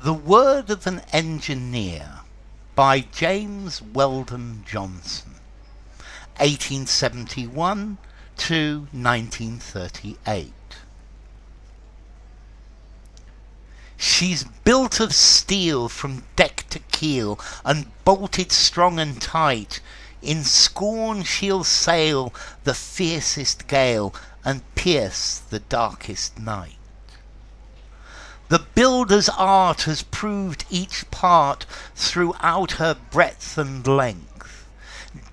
The Word of an Engineer by James Weldon Johnson, 1871 to 1938. She's built of steel from deck to keel, and bolted strong and tight. In scorn she'll sail the fiercest gale, and pierce the darkest night. The builder's art has proved each part throughout her breadth and length.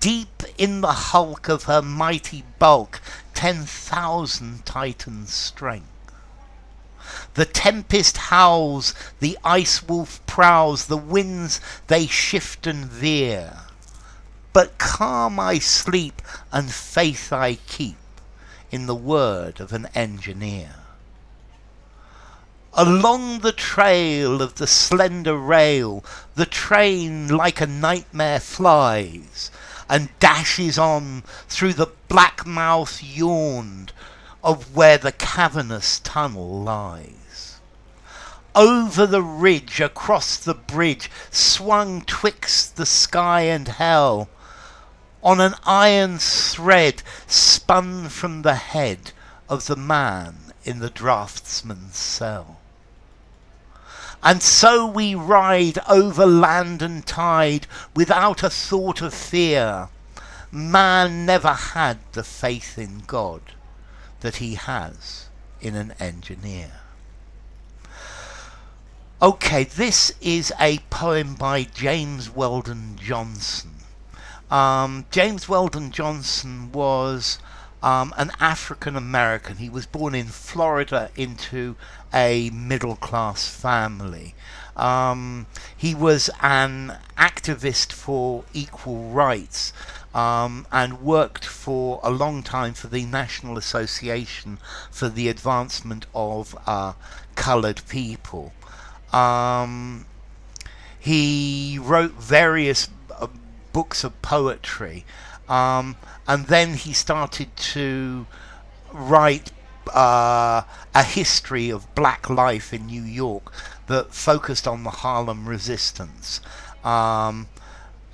Deep in the hulk of her mighty bulk, 10,000 Titans' strength. The tempest howls, the ice wolf prowls, the winds they shift and veer. But calm I sleep, and faith I keep in the word of an engineer. Along the trail of the slender rail, the train like a nightmare flies, and dashes on through the black mouth yawned of where the cavernous tunnel lies. Over the ridge, across the bridge, swung twixt the sky and hell, on an iron thread spun from the head of the man in the draughtsman's cell. And so we ride over land and tide without a thought of fear. Man never had the faith in God that he has in an engineer. Okay, this is a poem by James Weldon Johnson. James Weldon Johnson was an African American. He was born in Florida into a middle class family. He was an activist for equal rights and worked for a long time for the National Association for the Advancement of Coloured People. He wrote various books of poetry, and then he started to write a history of black life in New York that focused on the Harlem Resistance, and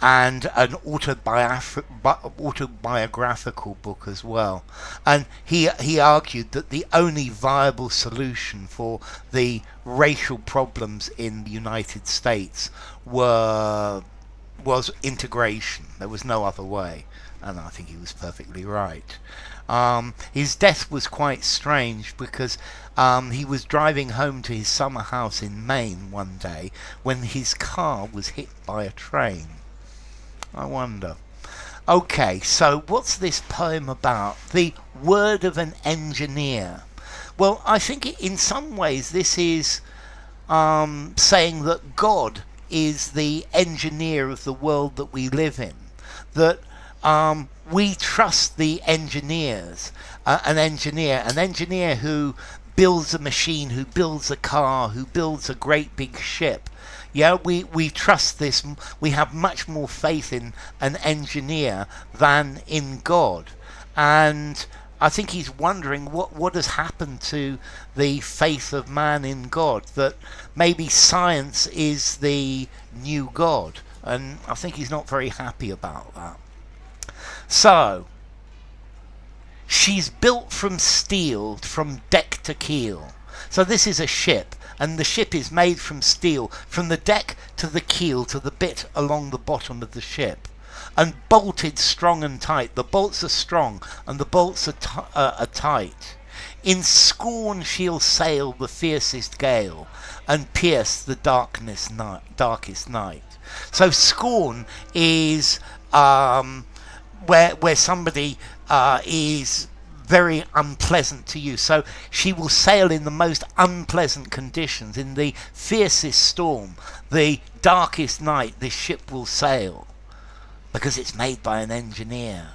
an autobiographical book as well. And he argued that the only viable solution for the racial problems in the United States was integration. There was no other way, and I think he was perfectly right. His death was quite strange because he was driving home to his summer house in Maine one day when his car was hit by a train. I wonder. Okay, so what's this poem about? The Word of an Engineer. Well, I think in some ways this is saying that God is the engineer of the world that we live in. That we trust the engineers. An engineer who builds a machine, who builds a car, who builds a great big ship. Yeah, we trust this. We have much more faith in an engineer than in God. And I think he's wondering what has happened to the faith of man in God, that maybe science is the new God. And I think he's not very happy about that. So, she's built from steel, from deck to keel. So this is a ship, and the ship is made from steel, from the deck to the keel, to the bit along the bottom of the ship, and bolted strong and tight. The bolts are strong, and the bolts are tight. In scorn she'll sail the fiercest gale, and pierce the darkest night. So scorn is where somebody is very unpleasant to you. So she will sail in the most unpleasant conditions. In the fiercest storm, the darkest night, this ship will sail, because it's made by an engineer.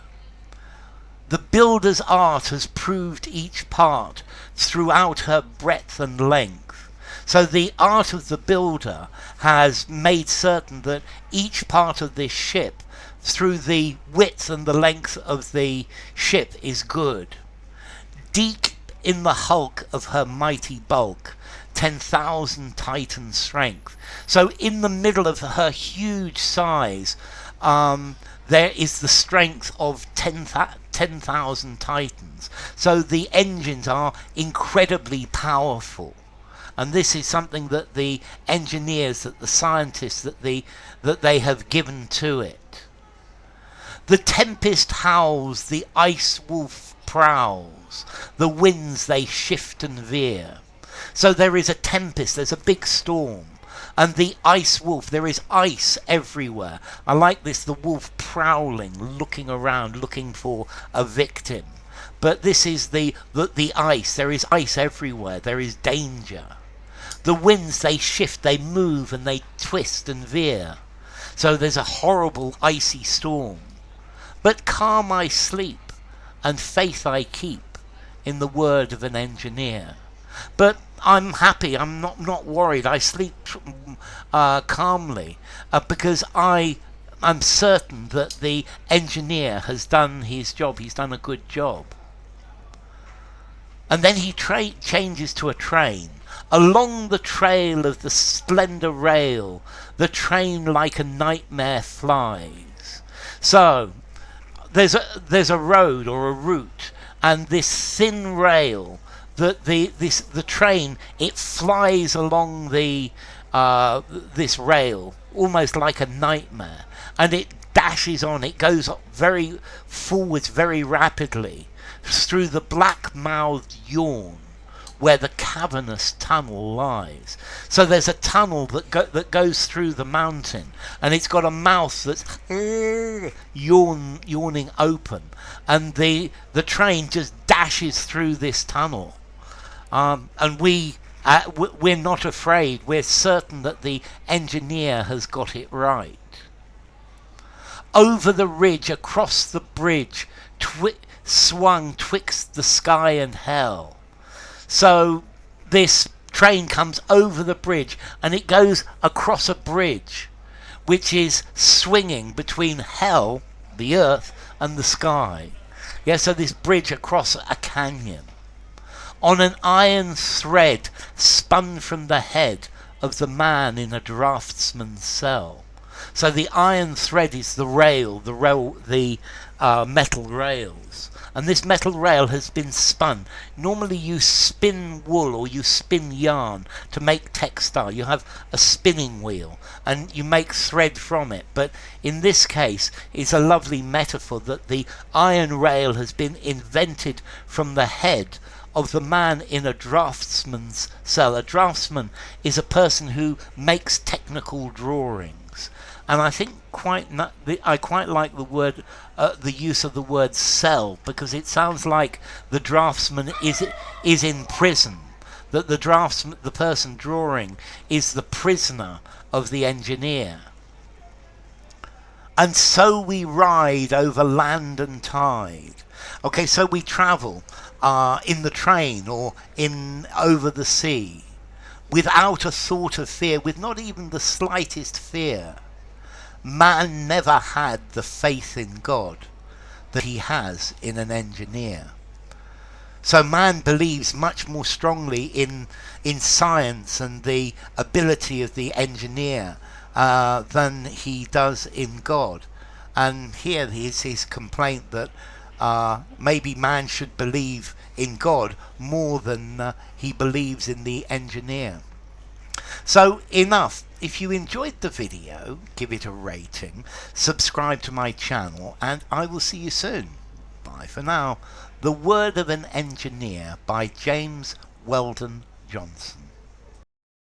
The builder's art has proved each part throughout her breadth and length. So the art of the builder has made certain that each part of this ship, through the width and the length of the ship, is good. Deep in the hulk of her mighty bulk, 10,000 Titan strength. So in the middle of her huge size, there is the strength of 10,000 Titans. So the engines are incredibly powerful. And this is something that the engineers, that the scientists, that they have given to it. The tempest howls, the ice wolf prowls, the winds they shift and veer. So there is a tempest, there's a big storm, and the ice wolf, there is ice everywhere. I like this, the wolf prowling, looking around, looking for a victim. But this is the ice, there is ice everywhere, there is danger. The winds, they shift, they move, and they twist and veer. So there's a horrible icy storm. But calm I sleep, and faith I keep, in the word of an engineer. But I'm happy, I'm not worried, I sleep calmly, because I'm certain that the engineer has done his job, he's done a good job. And then he changes to a train. Along the trail of the slender rail, the train like a nightmare flies. So there's a road or a route, and this thin rail, the train, it flies along this rail almost like a nightmare, and it dashes on. It goes very forwards very rapidly through the black-mouthed yawn, where the cavernous tunnel lies. So there's a tunnel that goes through the mountain, and it's got a mouth that's yawning open, and the train just dashes through this tunnel. And we're not afraid. We're certain that the engineer has got it right. Over the ridge, across the bridge, swung twixt the sky and hell. So this train comes over the bridge, and it goes across a bridge which is swinging between hell, the earth, and the sky. Yeah, so this bridge across a canyon. On an iron thread spun from the head of the man in a draughtsman's cell. So the iron thread is the metal rails. And this metal rail has been spun. Normally you spin wool or you spin yarn to make textile. You have a spinning wheel and you make thread from it. But in this case, it's a lovely metaphor that the iron rail has been invented from the head of the man in a draughtsman's cell. A draughtsman is a person who makes technical drawings. And I think I quite like the word, the use of the word cell, because it sounds like the draftsman is in prison. That the person drawing, is the prisoner of the engineer. And so we ride over land and tide. Okay, so we travel in the train or over the sea, without a thought of fear, with not even the slightest fear. Man never had the faith in God that he has in an engineer. So man believes much more strongly in science and the ability of the engineer than he does in God. And here is his complaint that maybe man should believe in God more than he believes in the engineer. So enough. If you enjoyed the video, give it a rating, subscribe to my channel, and I will see you soon. Bye for now. The Word of an Engineer by James Weldon Johnson.